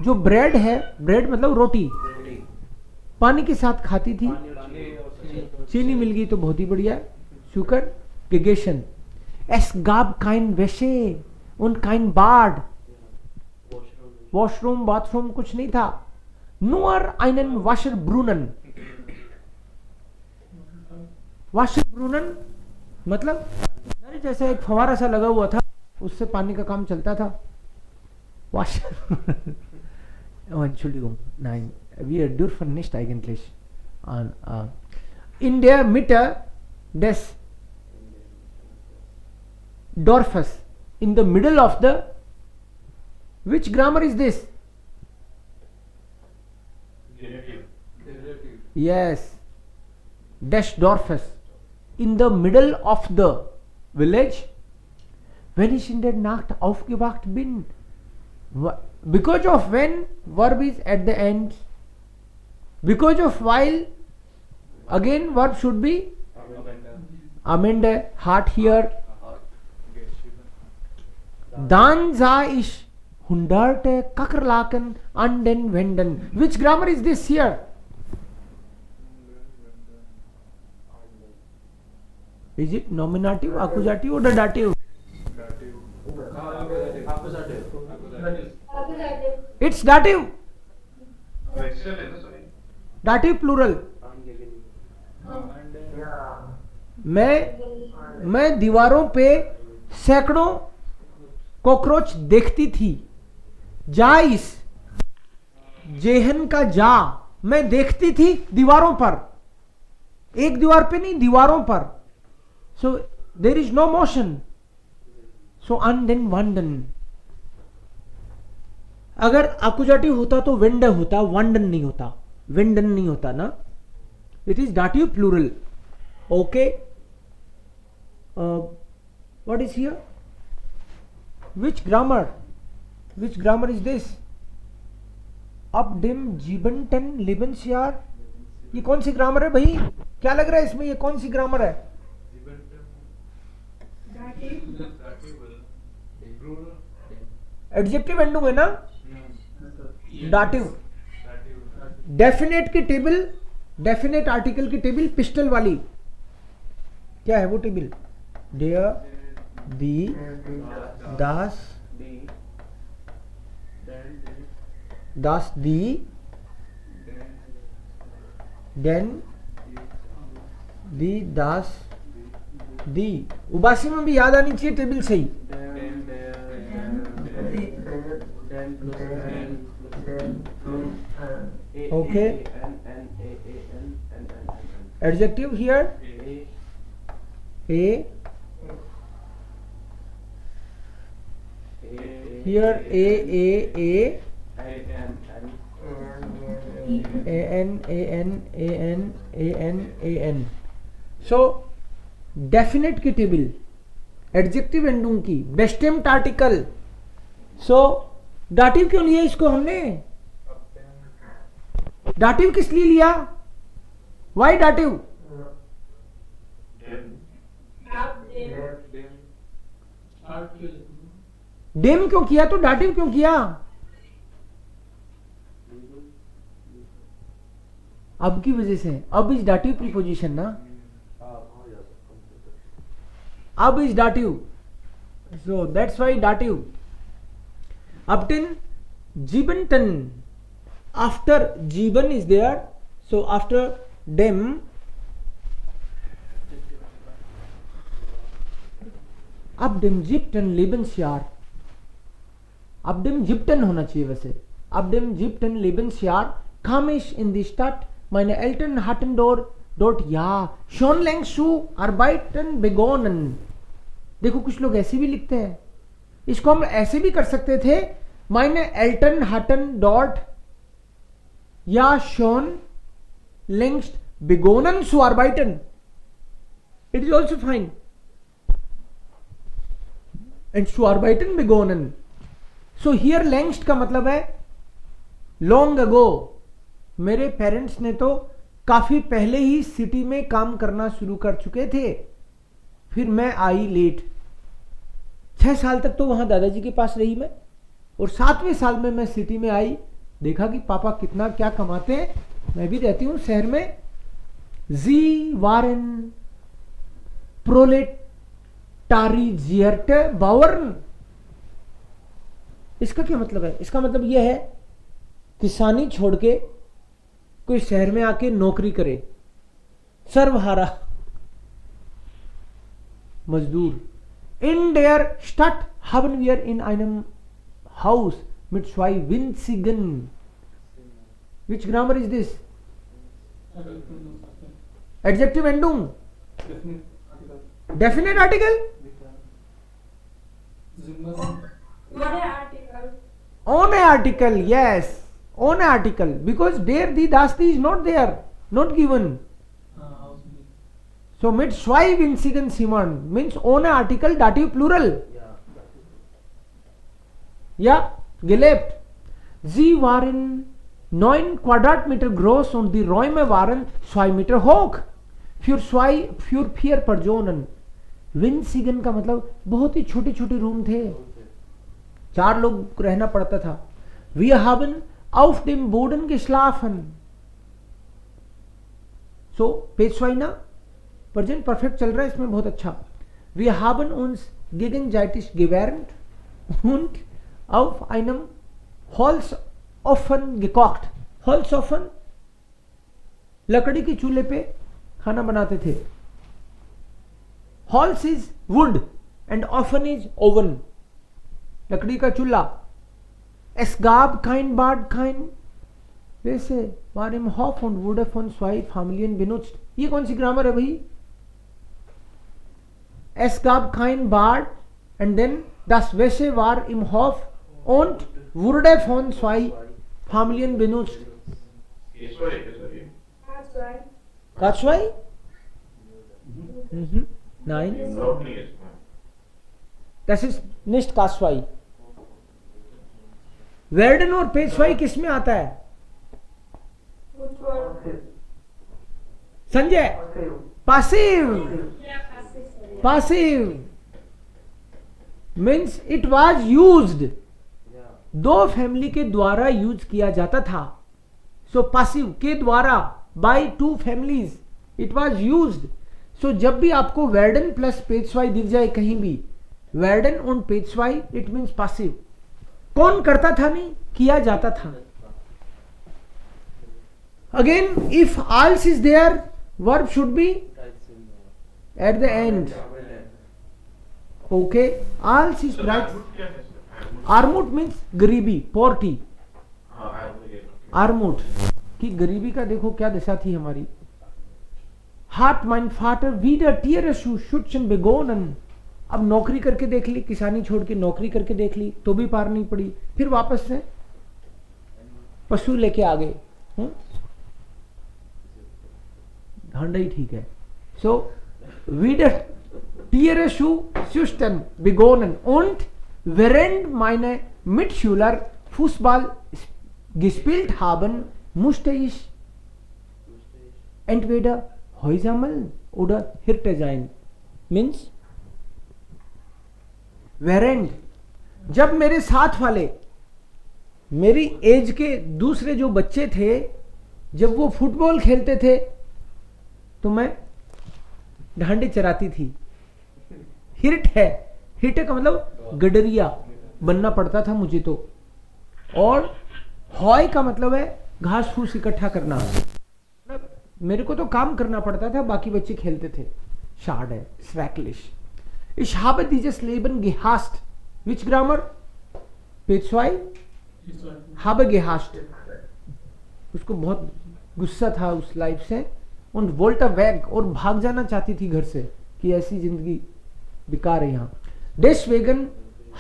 जो bread है, bread मतलब रोटी, पानी के साथ खाती थी. चीनी मिल गई तो बहुत ही बढ़िया. शुकर gegessen. Es gab kein Wäsche und kein Bad. Washroom bathroom कुछ नहीं था. Nur einen Wasserbrunnen. Wasserbrunnen मतलब नल जैसा एक फवारा सा लगा हुआ था, उससे पानी का काम चलता था. Wasser. Oh, Entschuldigung, nein, wir dürfen nicht eigentlich in der Mitte des Dorfes, in the middle of the, which grammar is this? Genitive. Yes, des Dorfes, in the middle of the village, wenn ich in der Nacht aufgewacht bin. Because of when, verb is at the end. Because of while, again verb should be amende, heart here. Dann sah ich hunderte Kakerlaken an den Wänden. Which grammar is this here? Is it nominative, accusative or the dative? It's dative. Vexel है ना सभी. Dative plural. मैं दीवारों पे सैकड़ों cockroach देखती थी. Zeiss, जेहन का जा, मैं देखती थी दीवारों पर. एक दीवार पे नहीं, दीवारों पर. So there is no motion. So an den wanden. अगर accusative होता तो वेंडर होता, वंडन नहीं होता, वेंडन नहीं होता ना. It is dative plural. Okay, what is here? Which grammar is this? अब डिम जीबनटन लिबनसयार. ये कौन सी ग्रामर है भाई? क्या लग रहा है इसमें? ये कौन सी ग्रामर है? एडजेक्टिव एंडिंग है ना. डाटिव. डेफिनेट की टेबल, डेफिनेट आर्टिकल की टेबल पिस्टल वाली. क्या है वो टेबल? देयर, दी, दास, दास दी, देन दी, दास दी. उबासी में भी याद आनी चाहिए टेबल सही. Okay. Adjective here. A. Here A. A-N. So definite की टेबल, एडजेक्टिव एंडूंग की, बेस्टेम्ड आर्टिकल. सो डाटिव क्यों लिया इसको हमने? डाटिव किस लिए लिया? Y dative? डेम क्यों किया तो डाटिव क्यों किया? अब की वजह से. अब इज डाटिव प्रीपोजिशन ना. अब is dative, so that's why dative. Upton, Gibenton. After Giben is there, so after dem, अब dem 7. Lebensjahr, ab dem 7. होना चाहिए वैसे, ab dem 7. Lebensjahr kam ich in die Stadt, meine Eltern hatten dort ja schon längst zu arbeiten begonnen. देखो कुछ लोग ऐसे भी लिखते हैं, इसको हम ऐसे भी कर सकते थे, meine Eltern hatten dort ja schon längst begonnen zu arbeiten. It is also fine. And zu arbeiten begonnen. So here längst का मतलब है long ago. मेरे पेरेंट्स ने तो काफी पहले ही सिटी में काम करना शुरू कर चुके थे, फिर मैं आई लेट। 6 साल तक तो वहां दादाजी के पास रही मैं, और 7वें साल में मैं सिटी में आई, देखा कि पापा कितना क्या कमाते हैं, मैं भी रहती हूं शहर में। जी वारन प्रोलेटारिजिएट बावर्न, इसका क्या मतलब है? इसका मतलब यह है किसानी छोड़ के कोई शहर में आके नौकरी करे, सर्वहारा मजदूर। इन डेयर स्टार्ट haben wir in einem Haus mit 2 winzigen. Which grammar is this? Adjective endung. Definite article. Ohne Artikel. Ohne article, yes. Ohne article, because der, die, das, die is not there, not given. So mit 2 winzigen Zimmern means ohne article, dative plural. Ja, gelebt. Sie waren 9 Quadratmeter groß und die Räume waren 2 Meter hoch. Für 4 Personen. Winzigen का मतलब बहुत ही छोटे छोटे room थे, 4 लोग रहना पड़ता था। Wir haben auf dem Boden geschlafen. So page 2 ना, प्रेजेंट परफेक्ट चल रहा है इसमें, बहुत अच्छा। Wir haben uns gegenseitig gewärmt und auf einem Holzofen gekocht. Holzofen लकड़ी के चूल्हे पे खाना बनाते थे। Holz is wood and ofen is oven, लकड़ी का चूल्हा। Es gab kein Bad, kein वैसे war im Hof und wurde von 2 Familien benutzt. ये कौन सी ग्रामर है भाई? Es gab kein Bad and then das Wäsche war im Hof und wurde von 2 Familien benutzt. Katzwei? Nein. Das ist nicht Katzwei. Werden और पेशवाई किस में आता है? Sanjay, passive. Passive means it was used. 2 family के द्वारा यूज किया जाता था। सो passive के द्वारा, by 2 families it was used. सो जब भी आपको werden प्लस पेशवाई दिख जाए कहीं भी, werden और पेशवाई, इट मीन्स passive। कौन करता था? नहीं, किया जाता था। अगेन इफ आल्स is there, verb should be at the end. Okay, आल्स इज राइट। आर्मुट मीन्स गरीबी, पॉवर्टी। आर्मुट की गरीबी का देखो क्या दशा थी हमारी। हार्ट mein Vater wieder Tiere zu schützen begonnen. अब नौकरी करके देख ली, किसानी छोड़ के नौकरी करके देख ली तो भी पार नहीं पड़ी, फिर वापस से पशु लेके आ गए। ढंडा ही ठीक है। सो wieder Tiere zu schützen begonnen und während meine Mitschüler Fußball gespielt haben, musste ich entweder Häusermal oder Hirte sein. Means während, जब मेरे साथ वाले, मेरी एज के दूसरे जो बच्चे थे, जब वो फुटबॉल खेलते थे तो मैं ढांडे चराती थी। हिरट है, हिरट का मतलब गडरिया बनना पड़ता था मुझे तो। और हॉय का मतलब है घास फूस इकट्ठा करना, मेरे को तो काम करना पड़ता था, बाकी बच्चे खेलते थे। शार्ड है, स्वैकलिश। Ich habe dieses Leben gehasst. Which grammar? Page 2. habe gehasst. उसको बहुत गुस्सा था उस लाइफ से und wollte weg और भाग जाना चाहती थी घर से कि ऐसी जिंदगी बेकार है यहाँ. Deswegen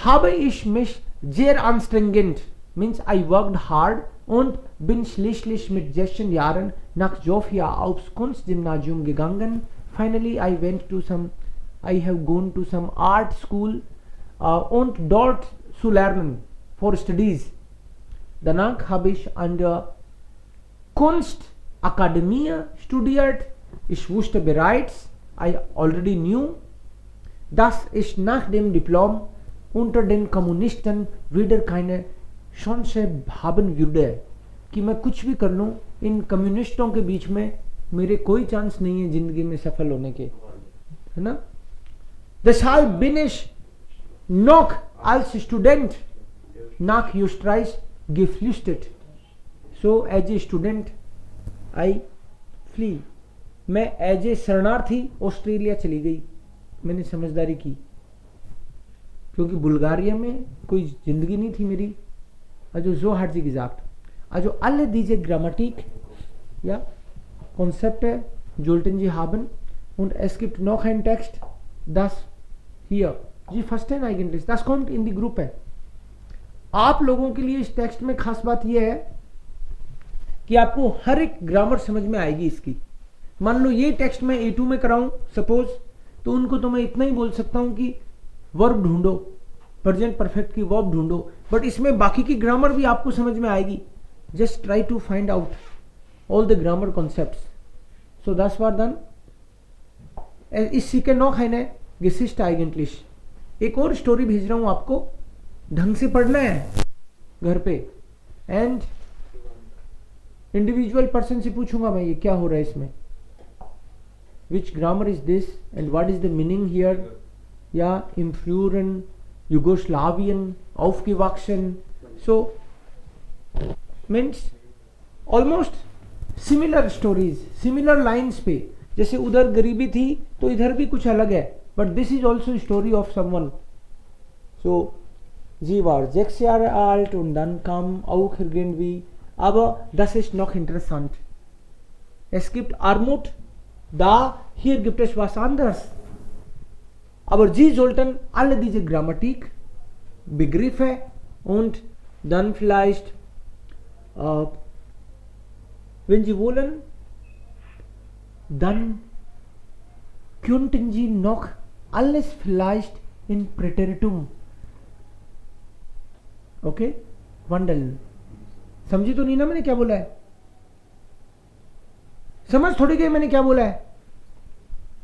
habe ich mich sehr anstrengend, means I worked hard und bin schließlich mit 16 Jahren nach Sofia aufs Kunstgymnasium gegangen. Finally I have gone to some art school und dort zu lernen for studies. Danach habe ich an der Kunstakademie studiert. Ich wusste bereits, I already knew, dass ich nach dem Diplom unter den Kommunisten wieder keine Chance haben würde. कि मैं कुछ भी कर लूं, इन कम्युनिस्टों के बीच में मेरे कोई चांस नहीं है जिंदगी में सफल होने के, है ना. Deshalb bin ich noch als Student nach Österreich geflüchtet. So as a student I flee. मैं एज ए शरणार्थी ऑस्ट्रेलिया चली गई. मैंने समझदारी की क्योंकि बुल्गारिया में कोई जिंदगी नहीं थी मेरी. Also so hat sie gesagt. Also alle diese Grammatik, ja, Konzepte sollten Sie haben und es gibt noch ein Text, das hier, Sie verstehen eigentlich, das kommt in die Gruppe. आप लोगों के लिए इस टेक्स्ट में खास बात यह है कि आपको हर एक ग्रामर समझ में आएगी इसकी. मान लो ये टेक्स्ट मैं A2 में कराऊं सपोज, तो उनको तो मैं इतना ही बोल सकता हूं कि वर्ब ढूंढो, प्रेजेंट परफेक्ट की वर्ब ढूंढो, बट इसमें बाकी की ग्रामर भी आपको समझ में आएगी. Just try to find out all the grammar concepts. So das war dann. Ich schicke noch eine Geschichte eigentlich. एक और स्टोरी भेज रहा हूं आपको, ढंग से पढ़ना है घर पे. एंड इंडिविजुअल पर्सन से पूछूंगा मैं ये क्या हो रहा है इसमें, which grammar is this and what is the meaning here. या im früheren Jugoslawien aufgewachsen. So means almost similar stories, similar lines पे. जैसे उधर गरीबी थी तो इधर भी कुछ अलग है, but this is also a story of someone. So sie war 6 Jahre alt und dann kam auch irgendwie, aber das ist noch interessant. Es gibt Armut, da hier gibt es was anderes. Aber Sie sollten alle diese Grammatik, Begriffe und dann vielleicht, wenn Sie wollen, dann könnten Sie noch alles vielleicht in Präteritum, okay, wandeln. समझी तो नहीं ना मैंने क्या बोला है? समझ थोड़ी गई मैंने क्या बोला है?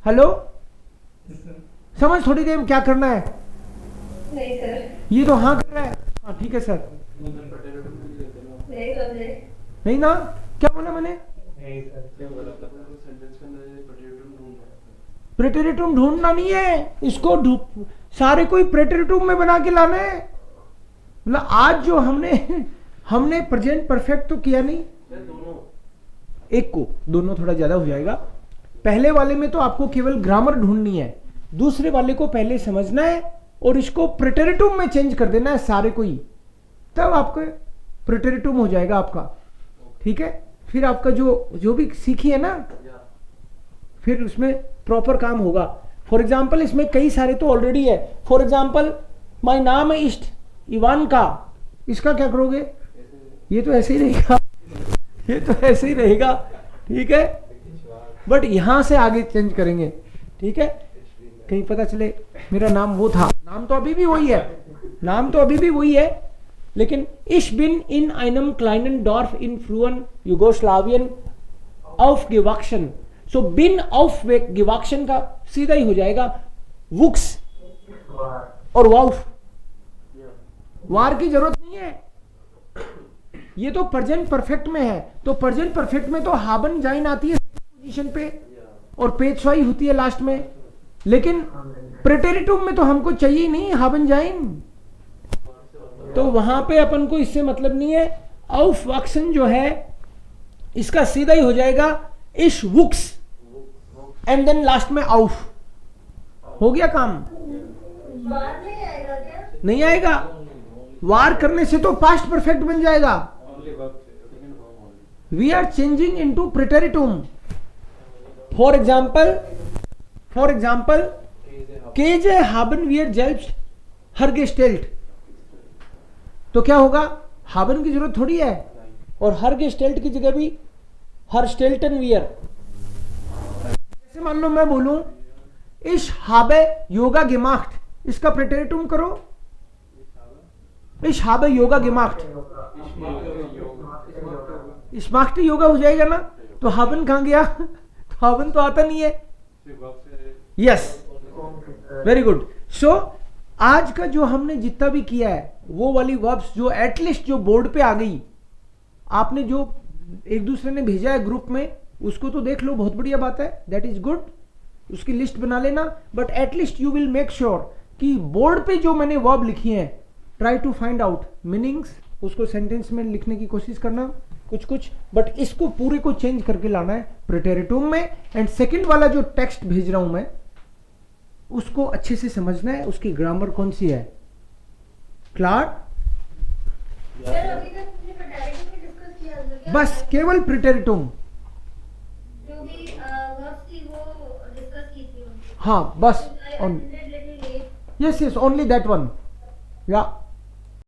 हेलो, समझ थोड़ी गई क्या करना है? नहीं सर. ये तो हाँ कर रहा है. हाँ ठीक है सर. नहीं समझे. नहीं ना, क्या बोला मैंने? प्रेटेरिटुम ढूंढना नहीं है, इसको सारे कोई प्रेटेरिटुम में बना के लाना है. मतलब आज जो हमने प्रेजेंट परफेक्ट तो किया नहीं, एक को, दोनों थोड़ा ज्यादा हो जाएगा. पहले वाले में तो आपको केवल ग्रामर ढूंढनी है, दूसरे वाले को पहले समझना है और इसको प्रेटेरिटुम में चेंज कर देना है सारे को ही, तब आपको प्रेटेरिटुम हो जाएगा आपका. ठीक है, फिर आपका जो भी सीखी है ना, फिर उसमें प्रॉपर काम होगा. फॉर एग्जाम्पल इसमें कई सारे तो ऑलरेडी है. फॉर एग्जाम्पल माय नाम है इष्ट इवान का, इसका क्या करोगे? ये तो ऐसे ही रहेगा, ये तो ऐसे ही रहेगा. ठीक है, बट यहां से आगे चेंज करेंगे. ठीक है, कहीं पता चले मेरा नाम वो था, नाम तो अभी भी वही है, नाम तो अभी भी वही है, लेकिन ich bin in einem kleinen Dorf in frühen Jugoslawien aufgewachsen. So bin aufgewachsen का सीधा ही हो जाएगा wuchs और वाउफ. वार की जरूरत नहीं है, ये तो प्रेजेंट परफेक्ट में है. तो प्रेजेंट परफेक्ट में तो haben जाइन आती है पोजीशन पे और पेज वाई होती है लास्ट में, लेकिन प्रेटेरिटुम में तो हमको चाहिए नहीं haben जाइन, तो वहां पे अपन को इससे मतलब नहीं है. aufwachsen जो है इसका सीधा ही हो जाएगा ich wuchs and then last में auf. हो गया काम? बाद में आएगा क्या? नहीं आएगा, वार करने से तो पास्ट परफेक्ट बन जाएगा. वी आर चेंजिंग इनटू प्रेटेरिटुम. फॉर एग्जाम्पल केजे haben wir selbst hergestellt. तो क्या होगा? haben की जरूरत थोड़ी है, और hergestellt की जगह भी herstellten wir. जैसे मान लो मैं बोलूं ich habe योगा gemacht, इसका प्रेटेरिटुम करो. ich habe yoga gemacht, smart yoga हो जाएगा ना. तो haben कहां गया? तो haben तो आता नहीं है. Yes, very good. सो आज का जो हमने जितना भी किया है वो वाली वर्ब्स जो एटलीस्ट जो बोर्ड पे आ गई, आपने जो एक दूसरे ने भेजा है ग्रुप में, उसको तो देख लो, बहुत बढ़िया बात है, दैट इज गुड. उसकी लिस्ट बना लेना. But at least you will make sure कि बोर्ड पे जो मैंने वर्ब लिखी है, try to find out meanings, उसको सेंटेंस में लिखने की कोशिश करना कुछ. बट इसको पूरे को चेंज करके लाना है प्रेटेरिटुम में. एंड सेकंड वाला जो टेक्स्ट भेज रहा हूं मैं, उसको अच्छे से समझना है, उसकी ग्रामर कौन सी है. क्लियर? सर अभी तक हमने प्रेटेरिटुम में डिस्कस किया था क्या? बस केवल प्रेटेरिटुम. जो भी वर्ब्स थी वो डिस्कस की थी. हाँ बस. I ended little late. Yes only that one. या